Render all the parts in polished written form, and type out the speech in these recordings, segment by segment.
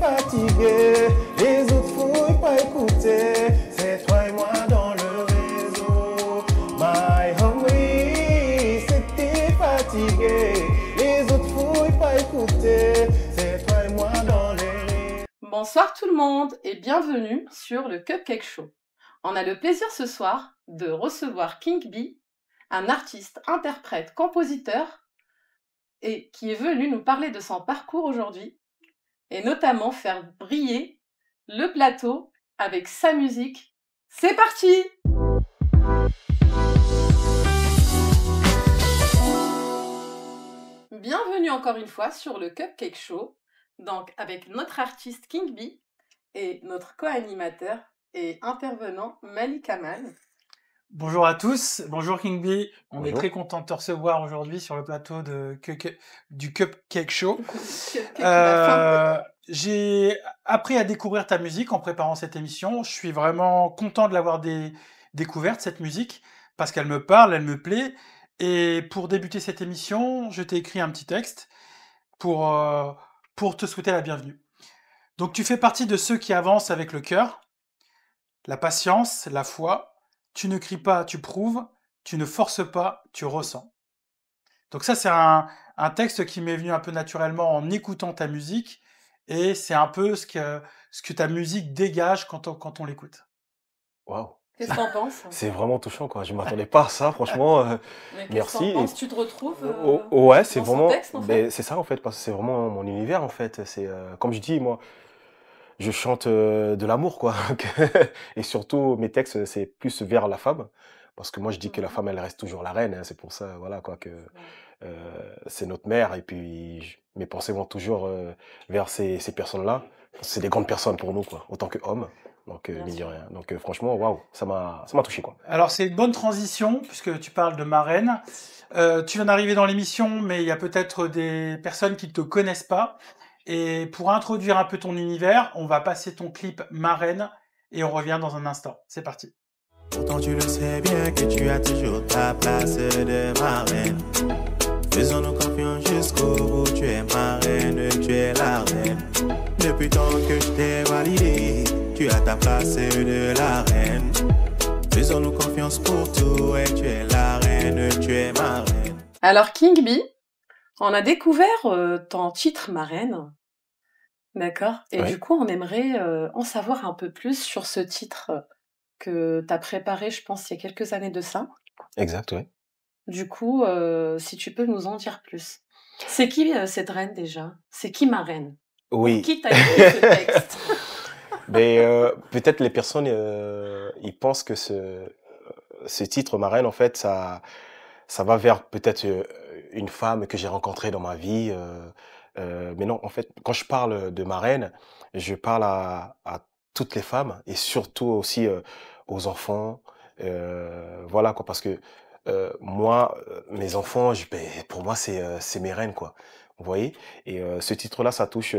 fatigué, les autres fouillent pas écouter, c'est toi et moi dans le réseau. My homie, c'est que t'es fatigué, les autres fouillent pas écouter, c'est toi et moi dans les réseaux. Bonsoir tout le monde et bienvenue sur le Cupcake Show. On a le plaisir ce soir de recevoir King Bee, un artiste, interprète, compositeur et qui est venu nous parler de son parcours aujourd'hui et notamment faire briller le plateau avec sa musique. C'est parti! Bienvenue encore une fois sur le Cupcake Show, donc avec notre artiste King Bee et notre co-animateur et intervenant Malik Aman. Bonjour à tous, bonjour King Bee. On est Bonjour. très content de te recevoir aujourd'hui sur le plateau du Cupcake Show. Cupcake, la fin. J'ai appris à découvrir ta musique en préparant cette émission. Je suis vraiment content de l'avoir découverte, cette musique, parce qu'elle me parle, elle me plaît. Et pour débuter cette émission, je t'ai écrit un petit texte pour te souhaiter la bienvenue. Donc tu fais partie de ceux qui avancent avec le cœur, la patience, la foi. Tu ne cries pas, tu prouves. Tu ne forces pas, tu ressens. Donc ça, c'est un texte qui m'est venu un peu naturellement en écoutant ta musique. Et c'est un peu ce que ta musique dégage quand on l'écoute. Waouh, Qu'est-ce que t'en penses? c'est vraiment touchant, quoi. Je m'attendais pas à ça, franchement. Mais qu'est-ce merci. que t'en penses? Tu te retrouves Ouais, c'est dans son vraiment, texte, en fait? c'est ça en fait, parce que c'est vraiment mon univers en fait. C'est comme je dis, moi, je chante de l'amour, quoi. Et surtout, mes textes, c'est plus vers la femme, parce que moi, je dis que la femme, elle reste toujours la reine, hein. C'est pour ça, voilà, quoi, que c'est notre mère. Et puis, mes pensées vont toujours vers ces personnes-là. C'est des grandes personnes pour nous, quoi, autant qu'hommes. Donc, Bien mine de sûr. rien. Donc, franchement, waouh, ça m'a touché, quoi. Alors, c'est une bonne transition, puisque tu parles de marraine. Tu viens d'arriver dans l'émission, mais il y a peut-être des personnes qui ne te connaissent pas. Et pour introduire un peu ton univers, on va passer ton clip Marraine et on revient dans un instant. C'est parti. Pourtant tu le sais bien que tu as toujours ta place de marraine. Faisons-nous confiance jusqu'au bout, tu es ma reine, tu es la reine. Depuis tant que je t'ai validé, tu as ta place de la reine. Faisons-nous confiance pour tout, et tu es la reine, tu es ma reine. Alors, King Bee, on a découvert ton titre Marraine. D'accord? Et Ouais. du coup, on aimerait en savoir un peu plus sur ce titre que t'as préparé, je pense, il y a quelques années de ça. Exact, ouais. Du coup, si tu peux nous en dire plus. C'est qui cette reine déjà? C'est qui ma reine? Pour Oui. qui t'as écrit ce texte? Mais peut-être les personnes, ils pensent que ce titre Marraine, en fait, ça va vers peut-être une femme que j'ai rencontrée dans ma vie. Mais non, en fait, quand je parle de marraine, je parle à toutes les femmes et surtout aussi aux enfants. Voilà, quoi, parce que moi, mes enfants, pour moi, c'est mes reines, quoi. Vous voyez? Et ce titre-là, ça touche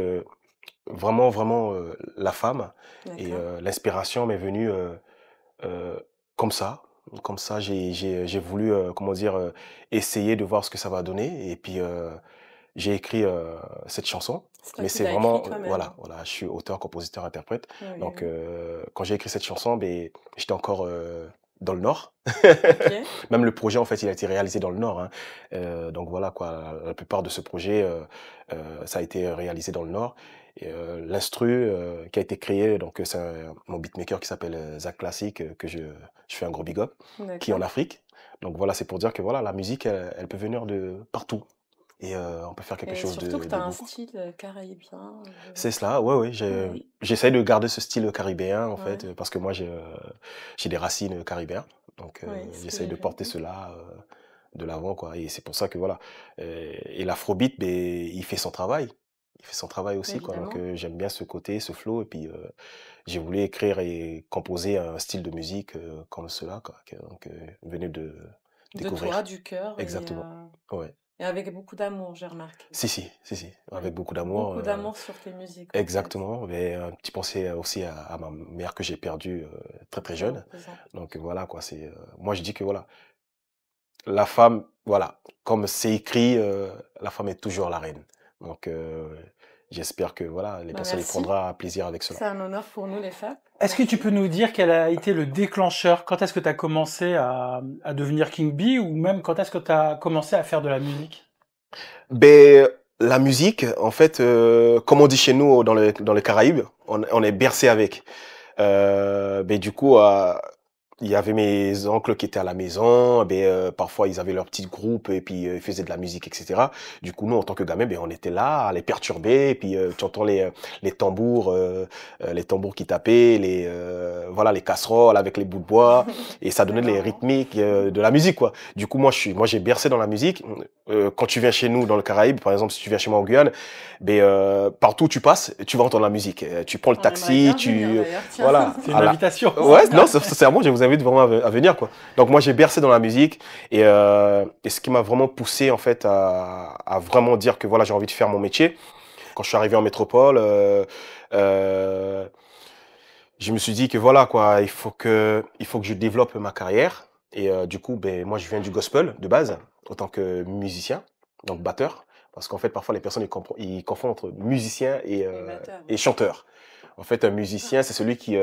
vraiment, vraiment la femme. Et D'accord. l'inspiration m'est venue euh, comme ça. Comme ça, j'ai voulu, comment dire, essayer de voir ce que ça va donner. Et puis, j'ai écrit cette chanson. C'est toi Mais qui c'est l'as vraiment, écrit toi-même. voilà, je suis auteur, compositeur, interprète. Oui, Donc, oui. quand j'ai écrit cette chanson, ben, j'étais encore dans le Nord. Ok. Même le projet, en fait, il a été réalisé dans le Nord, hein. Donc voilà, quoi, la plupart de ce projet, ça a été réalisé dans le Nord. Et l'instru qui a été créé, donc c'est mon beatmaker qui s'appelle Zach Classic, que je fais un gros big up, qui est en D'accord. Afrique. Donc voilà, c'est pour dire que voilà, la musique, elle peut venir de partout. Et on peut faire quelque Et chose surtout que de t'as un beau, quoi. style caribien. C'est cela, ouais, ouais. Ouais. J'essaie de garder ce style caribéen, en fait, Ouais. parce que moi, j'ai des racines caribéennes. Donc, Oui, c'est ce que j'essaie j'ai de vu. porter cela de l'avant, quoi. Et c'est pour ça que, voilà. Et l'afrobeat, ben, il fait son travail. Il fait son travail aussi, quoi. Donc, Évidemment. j'aime bien ce côté, ce flow. Et puis, j'ai voulu écrire et composer un style de musique comme cela, quoi. Donc, venu de De toi, découvrir. du cœur Exactement. Ouais. et avec beaucoup d'amour, j'ai remarqué. Si, Oui. avec beaucoup d'amour. Beaucoup d'amour sur tes musiques, en fait. Exactement, mais un petit pensée aussi à ma mère que j'ai perdue très très Très jeune. reposant. Donc voilà, quoi, moi je dis que voilà, la femme, voilà, comme c'est écrit, la femme est toujours la reine. Donc j'espère que voilà, les personnes y Merci. prendront plaisir avec cela. C'est un honneur pour nous, les femmes. Est-ce que tu peux nous dire quel a été le déclencheur? Quand est-ce que tu as commencé à devenir King Bee, ou même quand est-ce que tu as commencé à faire de la musique? Ben, la musique, en fait, comme on dit chez nous dans les Caraïbes, on est bercé avec. Ben, du coup, il y avait mes oncles qui étaient à la maison, parfois ils avaient leur petit groupe et puis ils faisaient de la musique, etc. Du coup, nous, en tant que gamins, ben, on était là à les perturber, et puis tu entends les tambours qui tapaient, voilà, les casseroles avec les bouts de bois, et ça donnait les rythmiques de la musique, quoi. Du coup, moi, j'ai bercé dans la musique. Quand tu viens chez nous dans le Caraïbe, par exemple, si tu viens chez moi en Guyane, partout où tu passes, tu vas entendre la musique. Tu prends le taxi, voilà. C'est une invitation. Ouais, non, sincèrement, je vous invite vraiment à venir, quoi. Donc moi, j'ai bercé dans la musique, et ce qui m'a vraiment poussé en fait à vraiment dire que voilà, j'ai envie de faire mon métier. Quand je suis arrivé en métropole, je me suis dit que voilà, quoi, il faut que je développe ma carrière. Et du coup, moi, je viens du gospel de base, en tant que musicien, donc batteur, parce qu'en fait, parfois les personnes ils confondent entre musicien et chanteur. En fait, un musicien, c'est celui qui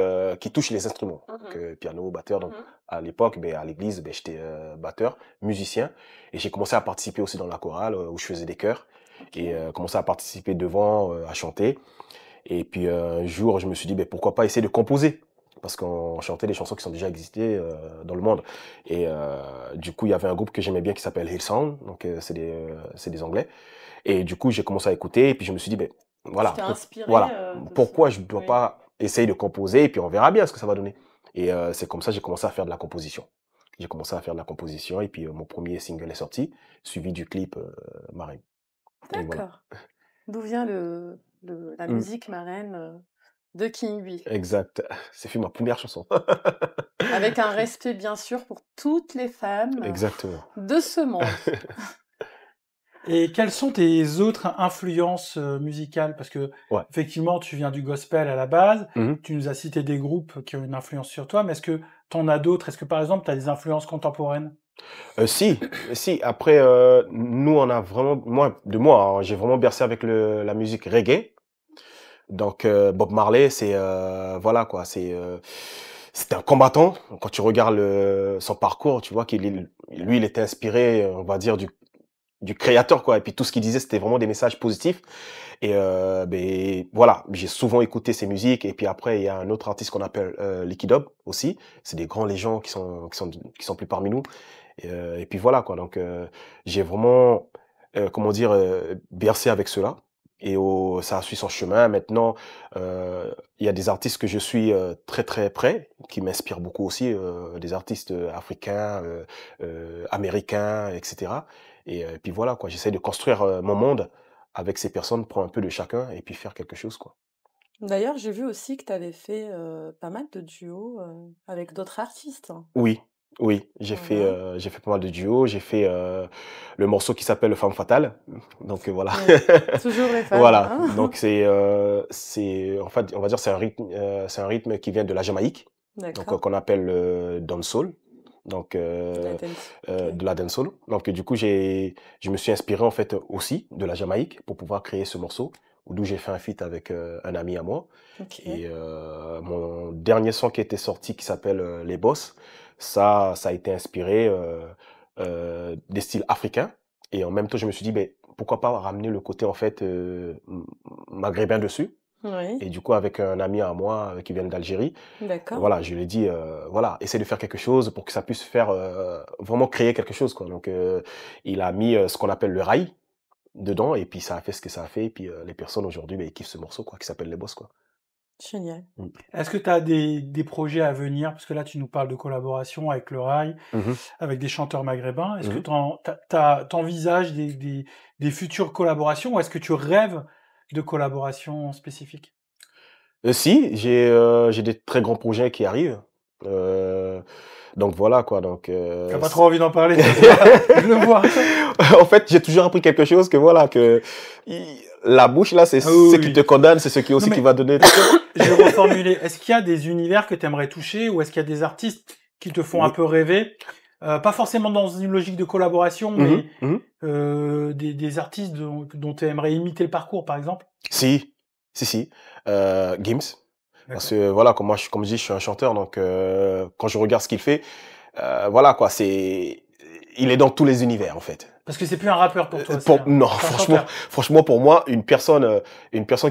touche les instruments, donc, piano, batteur. Donc, à l'époque, à l'église, j'étais batteur, musicien, et j'ai commencé à participer aussi dans la chorale où je faisais des chœurs, et commencé à participer devant, à chanter. Et puis un jour, je me suis dit, pourquoi pas essayer de composer, parce qu'on chantait des chansons qui sont déjà existées dans le monde. Et du coup, il y avait un groupe que j'aimais bien qui s'appelle Hillsong, donc c'est des Anglais. Et du coup, j'ai commencé à écouter, et puis je me suis dit, voilà, pourquoi je ne dois pas essayer de composer, et puis on verra bien ce que ça va donner. Et c'est comme ça que j'ai commencé à faire de la composition. J'ai commencé à faire de la composition, et puis mon premier single est sorti, suivi du clip Marraine. D'accord. Voilà. D'où vient la musique marraine de King Bee? Exact. C'est ma première chanson. Avec un respect, bien sûr, pour toutes les femmes de ce monde. Et quelles sont tes autres influences musicales? Parce que, effectivement, tu viens du gospel à la base, tu nous as cité des groupes qui ont une influence sur toi, mais est-ce que tu en as d'autres? Est-ce que, par exemple, tu as des influences contemporaines? Si. Après, nous, on a vraiment, moi, j'ai vraiment bercé avec la musique reggae. Donc, Bob Marley, c'est, voilà, quoi, c'est un combattant. Quand tu regardes son parcours, tu vois il était inspiré, on va dire, du créateur, quoi. Et puis tout ce qu'il disait, c'était vraiment des messages positifs. Et voilà, j'ai souvent écouté ses musiques. Et puis après, il y a un autre artiste qu'on appelle Licky Dube aussi. C'est des grands légends qui sont plus parmi nous. Et puis voilà, quoi. Donc j'ai vraiment bercé avec cela. Et ça a suivi son chemin. Maintenant, il y a des artistes que je suis très très près, qui m'inspirent beaucoup aussi, des artistes africains, américains, etc. Et puis voilà, quoi. J'essaie de construire mon monde avec ces personnes, prendre un peu de chacun et puis faire quelque chose, quoi. D'ailleurs, j'ai vu aussi que tu avais fait pas mal de duos avec d'autres artistes. Oui, j'ai fait pas mal de duos. J'ai fait le morceau qui s'appelle Femme Fatale. Donc voilà. Toujours les femmes. Voilà. Donc c'est en fait, on va dire c'est un rythme qui vient de la Jamaïque. Donc qu'on appelle le dancehall. Donc de la dancehall. Donc du coup, je me suis inspiré en fait aussi de la Jamaïque pour pouvoir créer ce morceau, d'où j'ai fait un feat avec un ami à moi. Et mon dernier son qui était sorti, qui s'appelle Les Boss, ça a été inspiré des styles africains. Et en même temps, je me suis dit, pourquoi pas ramener le côté en fait maghrébin dessus. Et du coup, avec un ami à moi qui vient d'Algérie, voilà, je lui ai dit, voilà, essaie de faire quelque chose pour que ça puisse faire vraiment créer quelque chose, quoi. Donc, il a mis ce qu'on appelle le raï dedans, et puis ça a fait ce que ça a fait. Et puis les personnes aujourd'hui, ils kiffent ce morceau, quoi, qui s'appelle Les Boss, quoi. Génial. Est-ce que tu as des projets à venir? Parce que là, tu nous parles de collaboration avec le raï, avec des chanteurs maghrébins. Est-ce que tu envisages des futures collaborations, ou est-ce que tu rêves de collaborations spécifiques? Si, j'ai des très grands projets qui arrivent. Donc voilà, quoi. Donc t'as pas trop envie d'en parler, je le vois. En fait, j'ai toujours appris quelque chose, que voilà, que la bouche là, c'est ce qui te condamne, c'est ce qui aussi qui va donner. Je vais reformuler. Est-ce qu'il y a des univers que tu aimerais toucher, ou est-ce qu'il y a des artistes qui te font un peu rêver, pas forcément dans une logique de collaboration, Mhm, mais mhm. des artistes dont tu aimerais imiter le parcours, par exemple? Si, si. Gims. Parce D'accord. que voilà, comme je dis, je suis un chanteur, donc quand je regarde ce qu'il fait, voilà quoi, il est dans tous les univers en fait. Parce que c'est plus un rappeur pour toi, Non, c'est un chanteur. franchement, pour moi, une personne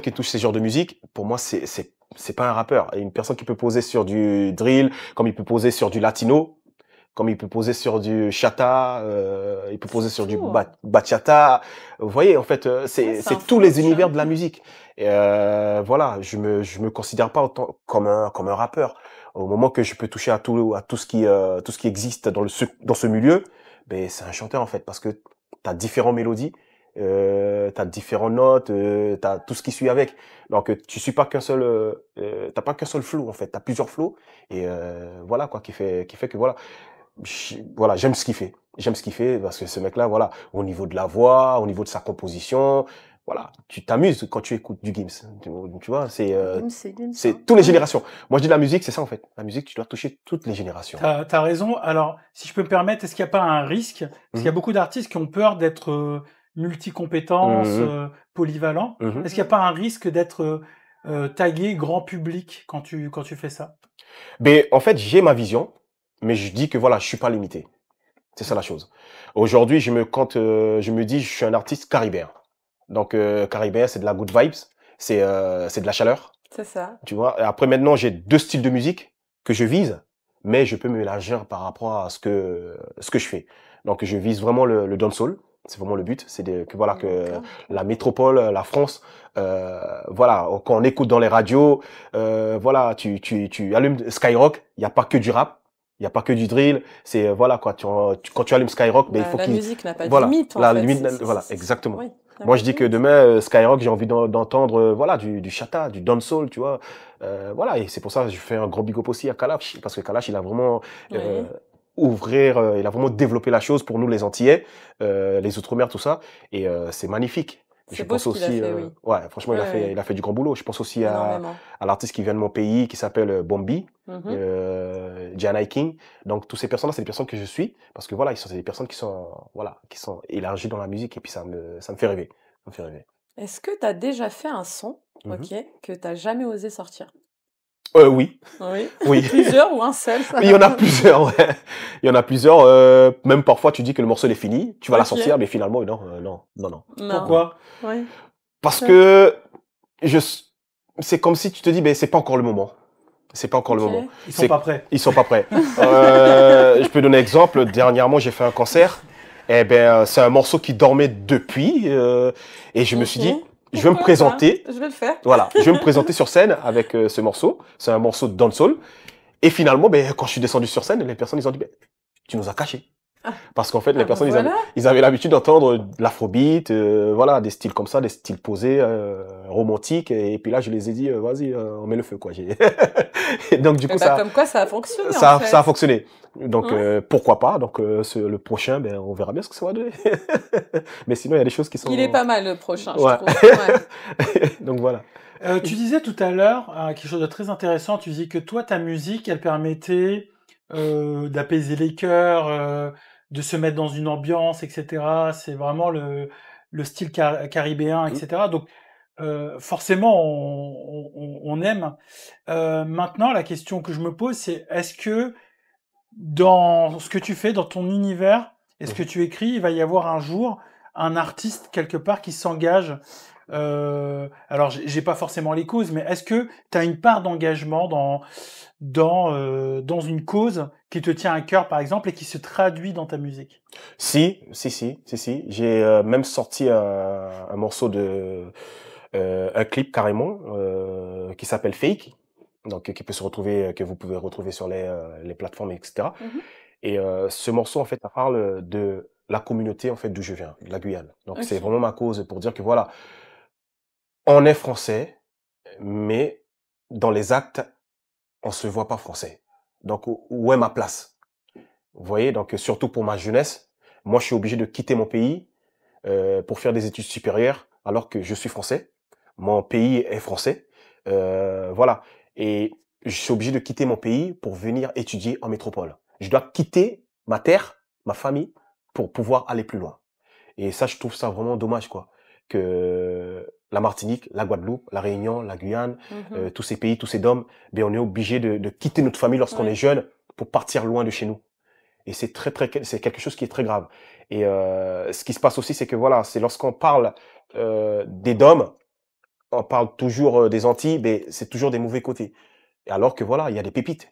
qui touche ces genres de musique, pour moi, c'est pas un rappeur. Et une personne qui peut poser sur du drill, comme il peut poser sur du latino, comme il peut poser sur du chata, il peut poser C'est sur du fou, hein. bachata. Vous voyez, en fait, Ouais, c'est un c'est tous fou, les je univers savais de la pas. musique. Et voilà, je me considère pas autant comme un rappeur. Au moment que je peux toucher à tout ce qui existe dans ce milieu, ben c'est un chanteur en fait, parce que t'as différentes mélodies, t'as différentes notes, t'as tout ce qui suit avec. Donc tu suis pas t'as pas qu'un seul flow en fait, t'as plusieurs flows et voilà quoi qui fait que voilà voilà, j'aime ce qu'il fait. J'aime ce qu'il fait parce que ce mec-là, voilà, au niveau de la voix, au niveau de sa composition, voilà, tu t'amuses quand tu écoutes du Gims. Tu vois, Gims, hein. c'est toutes les Ouais. générations. Moi, je dis la musique, c'est ça en fait. La musique, tu dois toucher toutes les générations. T'as raison. Alors, si je peux me permettre, est-ce qu'il n'y a pas un risque? Parce qu'il y a Mhm. beaucoup d'artistes qui ont peur d'être multicompétences, Mhm. polyvalents. Mhm. Est-ce qu'il n'y a Mhm. pas un risque d'être tagué grand public quand tu fais ça? Mais en fait, j'ai ma vision, mais je dis que voilà, je suis pas limité. C'est ça la chose. Aujourd'hui, je me dis, je suis un artiste caribéen. Donc, caribéen, c'est de la good vibes, c'est de la chaleur. C'est ça. Tu vois, et après maintenant, j'ai deux styles de musique que je vise, mais je peux m'élargir par rapport à ce que je fais. Donc, je vise vraiment le dancehall. C'est vraiment le but. Que voilà, que D'accord. la métropole, la France, voilà, quand on écoute dans les radios, voilà, tu allumes Skyrock, il n'y a pas que du rap, il n'y a pas que du drill. Voilà, quoi, quand tu allumes Skyrock, ben, il faut La musique n'a pas de voilà, limite, en la fait. limite, voilà, exactement. Oui, il n'y a Moi, pas je de dis que limite. demain, Skyrock, j'ai envie d'entendre, voilà, du chata, du dancehall, tu vois. Voilà, et c'est pour ça que je fais un gros big up aussi à Kalash, parce que Kalash, il a vraiment euh, Oui. il a vraiment développé la chose pour nous, les Antillais, les Outre-mer, tout ça, et c'est magnifique. Je C'est beau pense ce qu'il a aussi, fait, oui. ouais, franchement, Oui, oui, il a fait du grand boulot. Je pense aussi énormément. à l'artiste qui vient de mon pays, qui s'appelle Bombi, Mhm. Gianna King. Donc, toutes ces personnes-là, c'est des personnes que je suis, parce que voilà, c'est des personnes qui sont, voilà, qui sont élargies dans la musique, et puis ça me fait rêver. Ça me fait rêver. Est-ce que tu as déjà fait un son, Mhm. ok, que tu n'as jamais osé sortir? Oui, Oui. oui. Plusieurs ou un seul? Il y en a plusieurs, ouais. Il y en a plusieurs. Même parfois, tu dis que le morceau est fini, tu vas la Ok. sortir, mais finalement, non, non. Non. Pourquoi? Oui. Parce que je, c'est comme si tu te dis, ben, c'est pas encore le moment. C'est pas encore le Ok. moment. Ils sont pas prêts. Ils sont pas prêts. Je peux donner un exemple. Dernièrement, j'ai fait un concert. Eh ben, c'est un morceau qui dormait depuis, et je me suis Ok. dit, je vais me Pourquoi pas? présenter. Je vais le faire. Voilà, je vais me présenter sur scène avec ce morceau. C'est un morceau de dancehall. Et finalement, ben, quand je suis descendu sur scène, les personnes, ils ont dit, ben, tu nous as cachés. Ah. Parce qu'en fait, les Ah bah personnes, voilà. ils avaient l'habitude d'entendre de l'afrobeat, voilà, des styles comme ça, des styles posés, romantiques. Et puis là, je les ai dit, vas-y, on met le feu, quoi. Et donc, du Eh coup, bah, comme quoi ça a fonctionné en ça a fait. fonctionné. Donc, Ouais. pourquoi pas. Donc, le prochain, ben, on verra bien ce que ça va donner. Mais sinon, il y a des choses qui Il est sont... pas mal le prochain, je Ouais. trouve. Ouais. Donc, voilà. Tu disais tout à l'heure quelque chose de très intéressant. Tu dis que toi, ta musique, elle permettait d'apaiser les cœurs, de se mettre dans une ambiance, etc. C'est vraiment le style caribéen, Mm. etc. Donc, forcément, on aime. Maintenant, la question que je me pose, c'est est-ce que dans ce que tu fais, dans ton univers, et ce que Mhm. tu écris, il va y avoir un jour un artiste quelque part qui s'engage. Alors, j'ai pas forcément les causes, mais est-ce que tu as une part d'engagement dans une cause qui te tient à cœur, par exemple, et qui se traduit dans ta musique? Si. J'ai même sorti un morceau un clip carrément, qui s'appelle Fake. Donc, qui peut se retrouver, que vous pouvez retrouver sur les plateformes, etc. Mhm. Et ce morceau, en fait, ça parle de la communauté, en fait, d'où je viens, de la Guyane. Donc, c'est Ok. vraiment ma cause pour dire que voilà, on est français, mais dans les actes, on se voit pas français. Donc, où est ma place? Vous voyez, donc surtout pour ma jeunesse, moi, je suis obligé de quitter mon pays pour faire des études supérieures, alors que je suis français. Mon pays est français. Voilà. Et je suis obligé de quitter mon pays pour venir étudier en métropole. Je dois quitter ma terre, ma famille, pour pouvoir aller plus loin. Et ça, je trouve ça vraiment dommage, quoi. Que la Martinique, la Guadeloupe, la Réunion, la Guyane, tous ces pays, tous ces DOM, ben, on est obligé de quitter notre famille lorsqu'on est jeune pour partir loin de chez nous. Et c'est c'est quelque chose qui est très grave. Et ce qui se passe aussi, c'est que voilà, c'est lorsqu'on parle des DOM, on parle toujours des Antilles, mais c'est toujours des mauvais côtés. Et alors que voilà, il y a des pépites.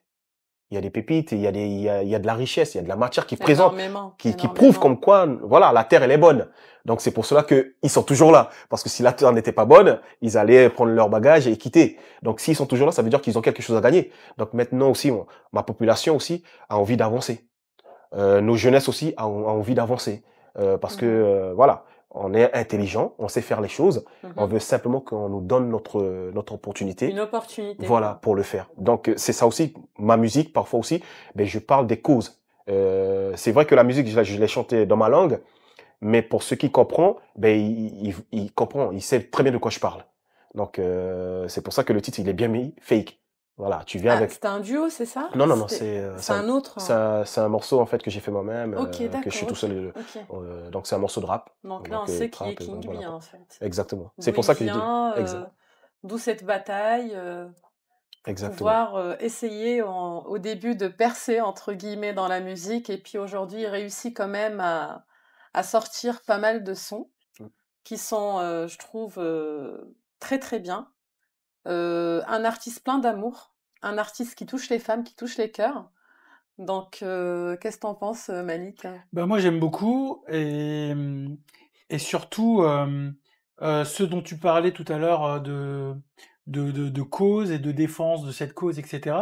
Il y a des pépites, il y a il y a de la richesse, il y a de la matière qui présente, qui prouve comme quoi, voilà, la terre, elle est bonne. Donc, c'est pour cela que ils sont toujours là. Parce que si la terre n'était pas bonne, ils allaient prendre leur bagage et quitter. Donc, s'ils sont toujours là, ça veut dire qu'ils ont quelque chose à gagner. Donc, maintenant aussi, ma population aussi a envie d'avancer. Nos jeunesses aussi ont envie d'avancer. Parce que, voilà, on est intelligent, on sait faire les choses. On veut simplement qu'on nous donne notre opportunité. Une opportunité. Voilà, pour le faire. Donc, c'est ça aussi, ma musique, parfois aussi, ben, je parle des causes. C'est vrai que la musique, je l'ai chantée dans ma langue, mais pour ceux qui comprennent, ben, il comprend, il sait très bien de quoi je parle. Donc, c'est pour ça que le titre, il est bien mis, Fake. Voilà, tu viens avec... C'était un duo, c'est ça? Non, c'est un autre. C'est un morceau, en fait, que j'ai fait moi-même, d'accord, que je suis tout seul. Donc, c'est un morceau de rap. Donc là, on sait qui est King Bee, en fait. Exactement. C'est pour ça que je dis... D'où cette bataille, pouvoir essayer au début de percer, entre guillemets, dans la musique, et puis aujourd'hui, il réussit quand même à sortir pas mal de sons qui sont, je trouve, très très bien. Un artiste plein d'amour, un artiste qui touche les femmes, qui touche les cœurs. Donc, qu'est-ce que t'en penses, Malik? Ben moi, j'aime beaucoup, et surtout ce dont tu parlais tout à l'heure de cause et de défense de cette cause, etc.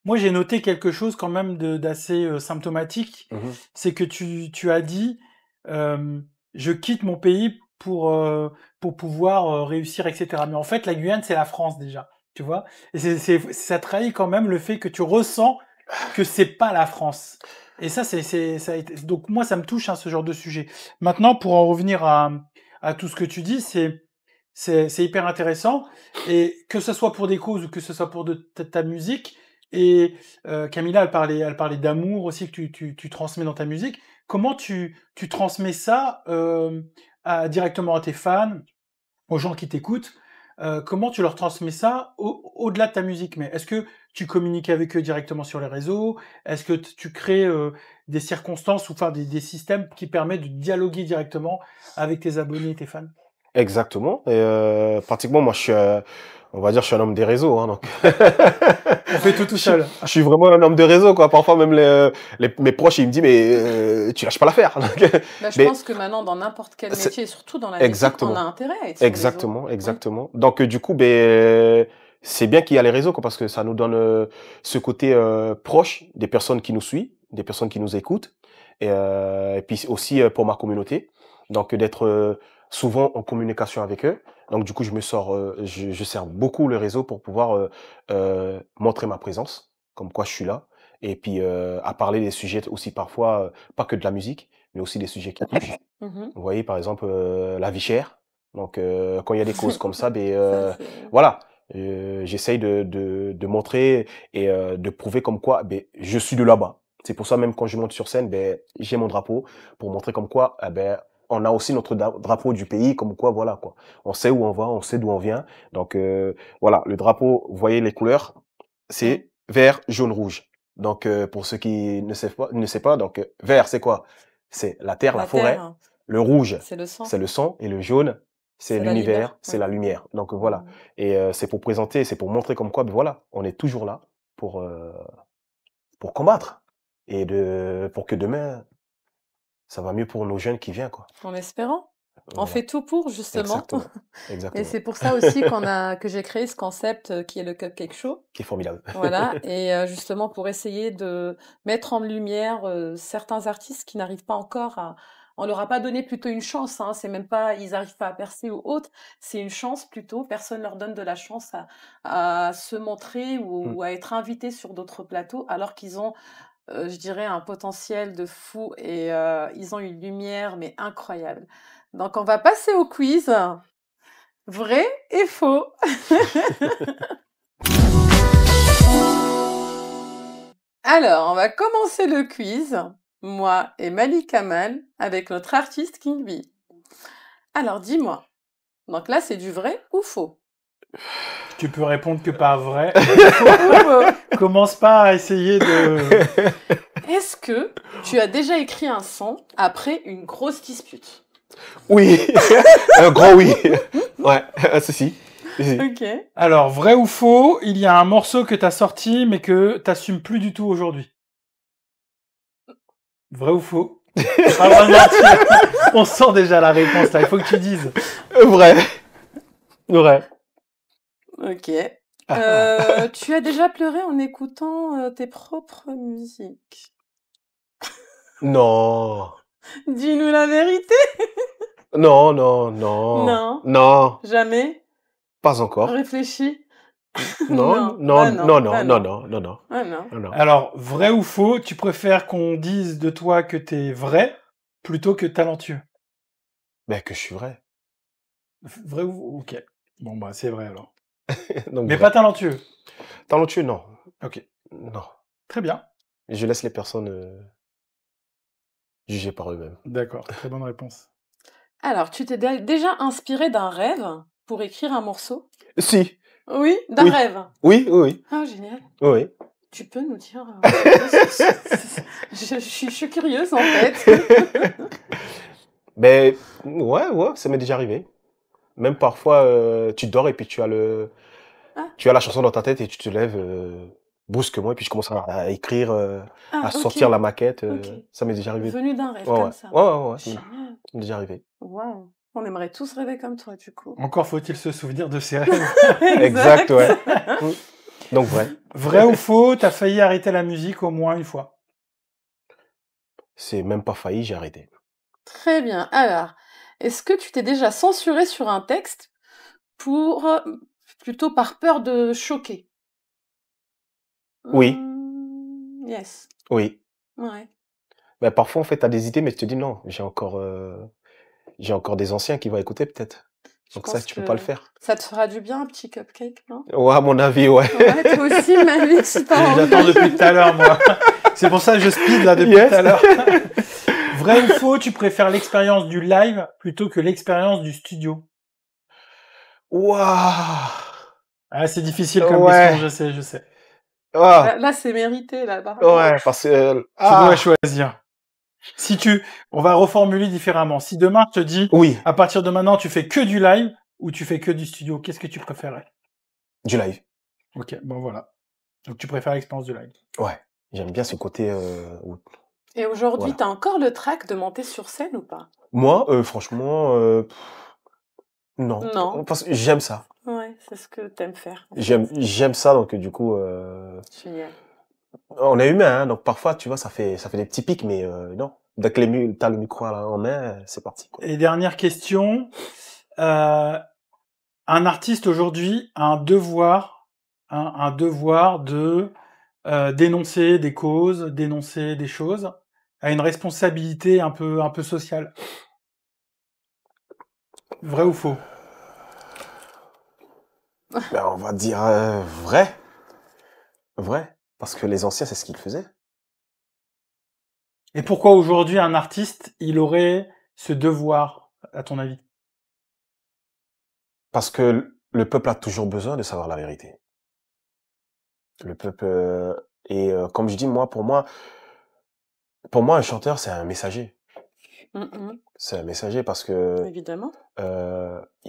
Moi, j'ai noté quelque chose quand même d'assez symptomatique. C'est que tu as dit je quitte mon pays pour pouvoir réussir, etc. Mais en fait, la Guyane, c'est la France déjà, tu vois. Et ça trahit quand même le fait que tu ressens que c'est pas la France. Et ça, ça a été... Donc moi, ça me touche, hein, ce genre de sujet. Maintenant, pour en revenir à tout ce que tu dis, c'est hyper intéressant. Et que ce soit pour des causes ou que ce soit pour ta musique. Et Camilla, elle parlait d'amour aussi que tu transmets dans ta musique. Comment tu transmets ça directement à tes fans, aux gens qui t'écoutent? Comment tu leur transmets ça au-delà de ta musique? Mais est-ce que tu communiques avec eux directement sur les réseaux? Est-ce que tu crées des circonstances ou enfin des systèmes qui permettent de dialoguer directement avec tes abonnés et tes fans? Exactement. Et pratiquement, moi, on va dire, je suis un homme des réseaux. Hein, donc. On fait tout seul. Je suis vraiment un homme de réseau, quoi. Parfois, même mes proches, ils me disent, mais tu lâches pas l'affaire. Je pense que maintenant, dans n'importe quel métier, surtout dans la musique, on a intérêt à être sur les réseaux. Exactement. Donc, du coup, c'est bien qu'il y a les réseaux, quoi, parce que ça nous donne ce côté proche des personnes qui nous suivent, des personnes qui nous écoutent, et puis aussi pour ma communauté. Donc, d'être souvent en communication avec eux. Donc, du coup, je sers beaucoup le réseau pour pouvoir montrer ma présence, comme quoi je suis là, et puis à parler des sujets aussi parfois, pas que de la musique, mais aussi des sujets qui touchent. Vous voyez, par exemple, la vie chère. Donc, quand il y a des causes comme ça, voilà, j'essaye de montrer et de prouver comme quoi je suis de là-bas. C'est pour ça, même quand je monte sur scène, j'ai mon drapeau pour montrer comme quoi on a aussi notre drapeau du pays, comme quoi, voilà, quoi. On sait où on va, on sait d'où on vient. Donc, voilà, le drapeau, vous voyez les couleurs, c'est vert, jaune, rouge. Donc, pour ceux qui ne savent pas, donc, vert, c'est quoi? C'est la terre, la forêt. Le rouge, c'est le sang. Et le jaune, c'est l'univers, c'est la lumière. Donc, voilà. Et c'est pour présenter, c'est pour montrer comme quoi, voilà, on est toujours là pour combattre. Et pour que demain, ça va mieux pour nos jeunes qui viennent, quoi. En espérant. Voilà. On fait tout pour, justement. Exactement. Et c'est pour ça aussi que j'ai créé ce concept qui est le Cupcake Show. Qui est formidable. Voilà. Et justement, pour essayer de mettre en lumière certains artistes qui n'arrivent pas encore à... On leur a pas donné plutôt une chance, hein. C'est même pas, ils n'arrivent pas à percer ou autre. C'est une chance plutôt. Personne leur donne de la chance à se montrer ou à être invités sur d'autres plateaux, alors qu'ils ont... je dirais un potentiel de fou et ils ont une lumière mais incroyable. Donc on va passer au quiz. Vrai et faux. Alors, on va commencer le quiz. moi et Malik Kamal, avec notre artiste King Bee. Alors, dis-moi. Donc là, c'est du vrai ou faux? Tu peux répondre que par vrai. Faux. Commence pas à essayer de... Est-ce que tu as déjà écrit un son après une grosse dispute? Oui, un grand oui. Ouais, ceci. Ok. Alors, vrai ou faux, il y a un morceau que t'as sorti, mais que t'assumes plus du tout aujourd'hui. Vrai ou faux? Pas le droit de mentir. On sent déjà la réponse, là. Il faut que tu dises. Vrai. Vrai. Ok. Tu as déjà pleuré en écoutant tes propres musiques? Non. Dis-nous la vérité. Non, non, non. Non. Non, Jamais. pas encore. Réfléchis. Non, Non, bah non, non, non, bah non, non. non, non, non, Ah non. non, non. Alors, vrai ou faux, tu préfères qu'on dise de toi que t'es vrai plutôt que talentueux? Mais que je suis vrai. Vrai ou... Ok. Bon, bah, c'est vrai, alors. Donc, Mais vrai. pas talentueux. Talentueux, non. Ok. Non. Très bien. Je laisse les personnes juger par eux-mêmes. D'accord. Très bonne réponse. Alors, tu t'es déjà inspiré d'un rêve pour écrire un morceau? Si. Oui, d'un Oui. rêve. Oui, oui, Ah, génial. oui. Tu peux nous dire un peu je suis curieuse, en fait. Ben, ouais, ça m'est déjà arrivé. Même parfois, tu dors et puis Ah. tu as la chanson dans ta tête et tu te lèves brusquement et puis je commence à écrire, Ah, à sortir ok. la maquette. Ok. Ça m'est déjà arrivé. Venu d'un rêve, Ouais, comme ouais. ça. Ouais, Génial. ça m'est déjà arrivé. Waouh. On aimerait tous rêver comme toi, du coup. Encore faut-il se souvenir de ses rêves. Exact, ouais. Donc, vrai. Vrai ou faux, t'as failli arrêter la musique au moins une fois. C'est même pas failli, j'ai arrêté. Très bien. Alors, est-ce que tu t'es déjà censuré sur un texte pour plutôt par peur de choquer? Oui. Yes. Oui. Ouais. Ben, parfois, en fait, t'as des idées, mais tu te dis non, j'ai encore des anciens qui vont écouter peut-être. Je Donc ça, pense tu peux pas le que faire. ça te fera du bien, un petit cupcake, non? Ouais, à mon avis, ouais. Ouais, toi aussi, Malik, si t'as envie. J'attends depuis tout à l'heure, moi. C'est pour ça que je speed là depuis Yes. tout à l'heure. Vrai ou faux, tu préfères l'expérience du live plutôt que l'expérience du studio? Waouh. Ah, c'est difficile comme Ouais. question, je sais. Ah, Là, c'est mérité, là, par ouais, parce que... Tu dois choisir. On va reformuler différemment. Si demain je te dis, Oui, à partir de maintenant, tu fais que du live ou tu fais que du studio, qu'est-ce que tu préférerais? du live. Ok, bon voilà. Donc tu préfères l'expérience du live. Ouais, j'aime bien ce côté... Et aujourd'hui, Voilà. t'as encore le trac de monter sur scène ou pas? Moi, franchement, non. Non. Parce que j'aime ça. Ouais, c'est ce que t'aimes faire. en fait. J'aime ça, donc du coup... Génial. On est humain, hein, donc parfois, tu vois, ça fait des petits pics, mais non. Dès que t'as le micro là, en main, c'est parti. Quoi. Et dernière question. Un artiste aujourd'hui a un devoir de dénoncer des causes, dénoncer des choses, a une responsabilité un peu sociale. Vrai ou faux? Ben, on va dire vrai. Vrai. Parce que les anciens, c'est ce qu'ils faisaient. Et pourquoi aujourd'hui un artiste, il aurait ce devoir, à ton avis? Parce que le peuple a toujours besoin de savoir la vérité. Le peuple... comme je dis, pour moi, un chanteur, c'est un messager. C'est un messager parce que Évidemment.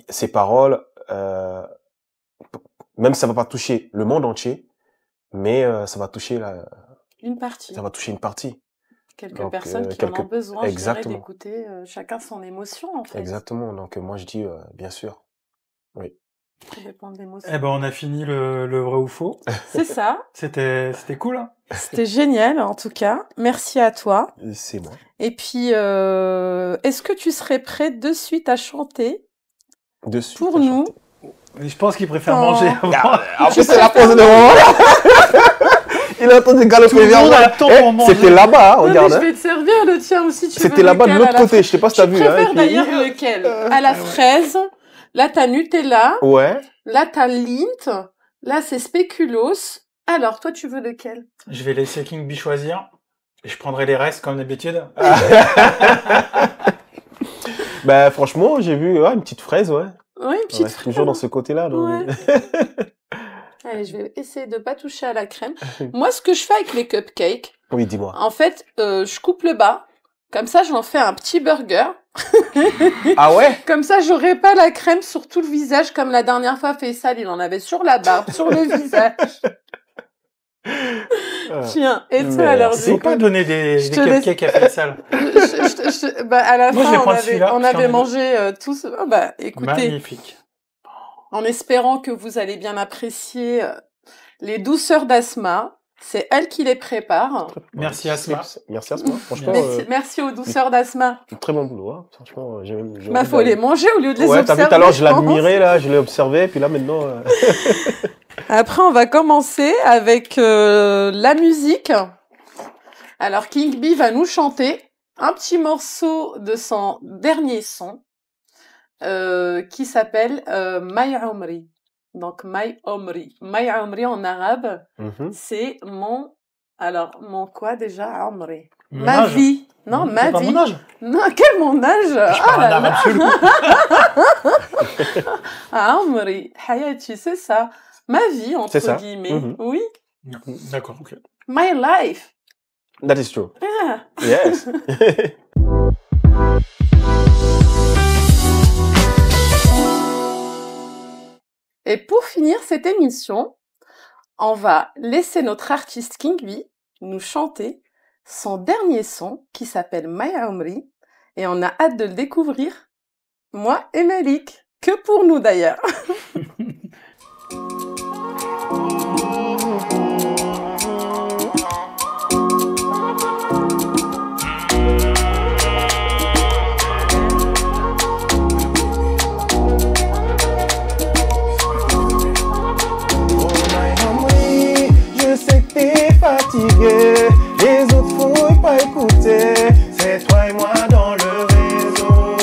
ses paroles, même ça va pas toucher le monde entier, mais ça va toucher Une partie. ça va toucher une partie. Quelques Donc, personnes qui en ont besoin, je dirais, exactement. d'écouter chacun son émotion, en fait. Exactement. Donc moi je dis bien sûr. Oui. Ça dépend de l'émotion. Eh ben, on a fini le vrai ou faux. C'est ça. C'était cool, hein? C'était génial, en tout cas. Merci à toi. C'est moi. Et puis, est-ce que tu serais prêt de suite à chanter Dessus. pour nous? Je pense qu'il préfère Oh. manger avant. En plus c'est la pause de moment. Il est en train de Tout galoper le vers monde a moi. le temps pour manger. C'était là-bas, hein, Non, mais regarde. je hein. vais te servir le tien aussi, tu veux. C'était là-bas de lequel, à l'autre la côté. Je sais pas si t'as vu. Tu préfères hein, d'ailleurs lequel? À la fraise. Là, t'as Nutella. Ouais. Là, t'as Lint. Là, c'est Spéculoos. Alors, toi, tu veux lequel? Je vais laisser King Bee choisir. Je prendrai les restes comme d'habitude. Ben, franchement, j'ai vu une petite fraise, ouais. Oui, une petite Ouais, c'est toujours dans ce côté-là. donc. Ouais. Allez, je vais essayer de pas toucher à la crème. Moi, ce que je fais avec les cupcakes, Oui, dis-moi. en fait, je coupe le bas. Comme ça, j'en fais un petit burger. Ah ouais? Comme ça, j'aurai pas la crème sur tout le visage comme la dernière fois Faisal, il en avait sur la barbe, sur le visage. Tiens, et toi alors Faut pas donner des Je te laisse- cupcakes à Faisal. À la Moi, je vais fin, prendre celui-là, on parce qu'il y avait en a mangé tous. Oh, bah, écoutez, Magnifique. en espérant que vous allez bien apprécier les douceurs d'Asma. C'est elle qui les prépare. Merci Asma. Merci Asma. Franchement, Merci aux douceurs d'Asma. très bon boulot. Hein. Franchement, j'ai Bah, faut les manger au lieu de les Ouais, t'as observer. vu tout à l'heure, je je pense. l'admirais, là, je l'ai observé, puis là, maintenant... Après, on va commencer avec la musique. Alors, King Bee va nous chanter un petit morceau de son dernier son qui s'appelle My Omri. Donc, My Omri. My Omri en arabe, c'est mon... Alors, mon quoi déjà? Omri. Mon Ma âge. vie. Non, C'est ma pas vie. mon âge. Non, quel mon âge? Je parle en arabe chelou. Ah, Omri. Hayati, c'est ça. Ma vie, entre C'est ça. guillemets. Oui. D'accord, ok. My life. That is true. Ah. Yes. Et pour finir cette émission, on va laisser notre artiste King Bee nous chanter son dernier son qui s'appelle My Omri et on a hâte de le découvrir, moi et Malik, que pour nous d'ailleurs. Je sais que t'es fatigué, les autres fouillent pas écouter, c'est toi et moi dans le réseau.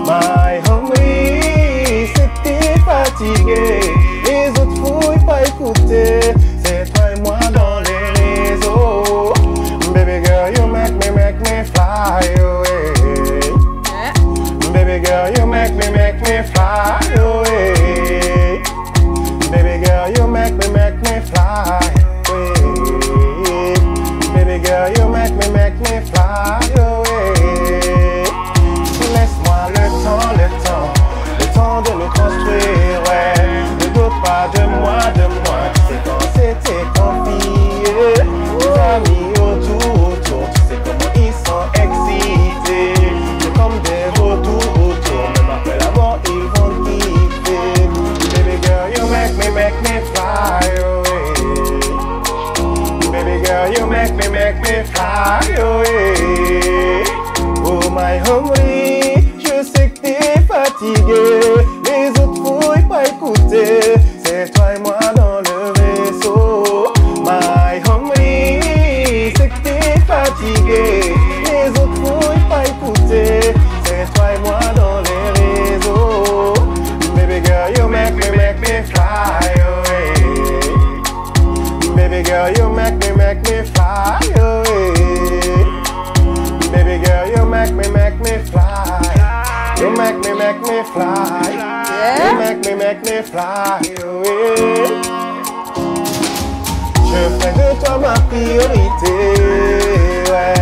My homie, c'est que t'es fatigué, les autres fouillent pas écouter, c'est toi et moi dans les réseaux. Baby girl, you make me fly away. Baby girl, you make me fly away. Baby girl, you make me fly away. Baby girl, you make me fly away. Laisse-moi le temps de nous construire, ouais. Ne doute pas de moi, tu sais quand c'était confié. Tes amis autour, tu sais comment ils sont excités. C'est comme des retours, même après l'avoir, ils vont kiffer. Baby girl, you make me fly away. Baby girl, you make me fly away. Oh my homie, je sais que t'es fatigué, les autres fouillent pas écouter, c'est toi et moi dans le vaisseau. My homie, c'est que t'es fatigué, les autres fouillent pas écouter, c'est toi et moi dans les réseaux. Baby girl, you make me fly away. Baby girl, you make me fly away. Baby girl, you make me fly. You make me fly. Yeah. You make me fly away. Je fais de toi ma priorité, ouais.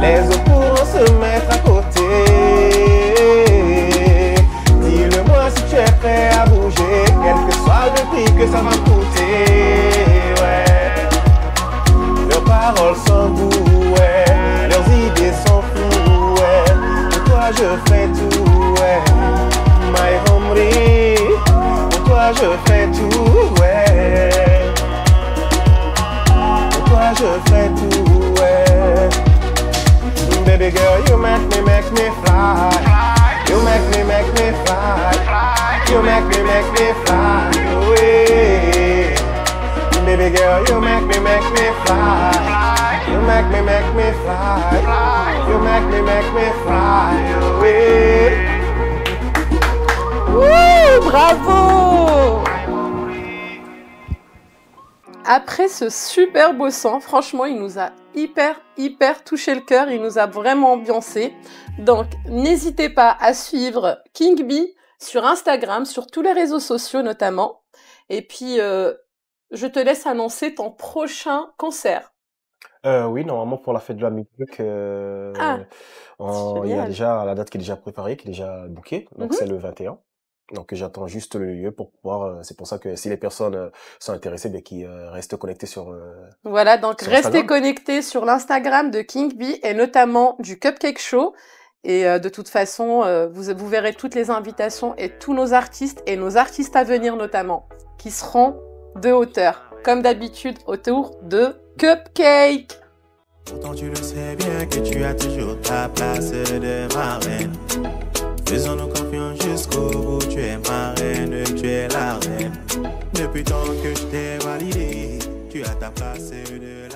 Les autres pourront se mettre à côté. Dis-le-moi si tu es prêt à bouger, quel que soit le prix que ça va me coûter, ouais. Leurs paroles sont goût, ouais. Leurs idées sont floues, ouais. Pour toi je fais tout, ouais. My homie, pour toi je fais tout, ouais. Pour toi je fais tout, ouais. Baby girl, you make me fly. You make me fly. You make me fly away. Baby girl, you make me fly. You make me fly. You make me fly away. Wouh, bravo! Après ce super beau son, franchement, il nous a hyper touché le cœur. Il nous a vraiment ambiancé. Donc, n'hésitez pas à suivre King Bee sur Instagram, sur tous les réseaux sociaux notamment. Et puis, je te laisse annoncer ton prochain concert. Oui, normalement pour la fête de la musique, Ah, il y a génial. déjà la date qui est déjà préparée, qui est déjà bookée, donc c'est le 21. Donc j'attends juste le lieu pour pouvoir, c'est pour ça que si les personnes sont intéressées, ben, qu'ils restent connectés sur, Voilà, donc sur restez Instagram. connectés sur l'Instagram de King Bee et notamment du Cupcake Show. Et de toute façon, vous verrez toutes les invitations et tous nos artistes et nos artistes à venir notamment, qui seront de hauteur, comme d'habitude autour de Cupcake. Pourtant tu le sais bien que tu as toujours ta place de marraine. Faisons-nous confiance jusqu'au bout, tu es ma reine, tu es la reine. Depuis tant que je t'ai validé, tu as ta place de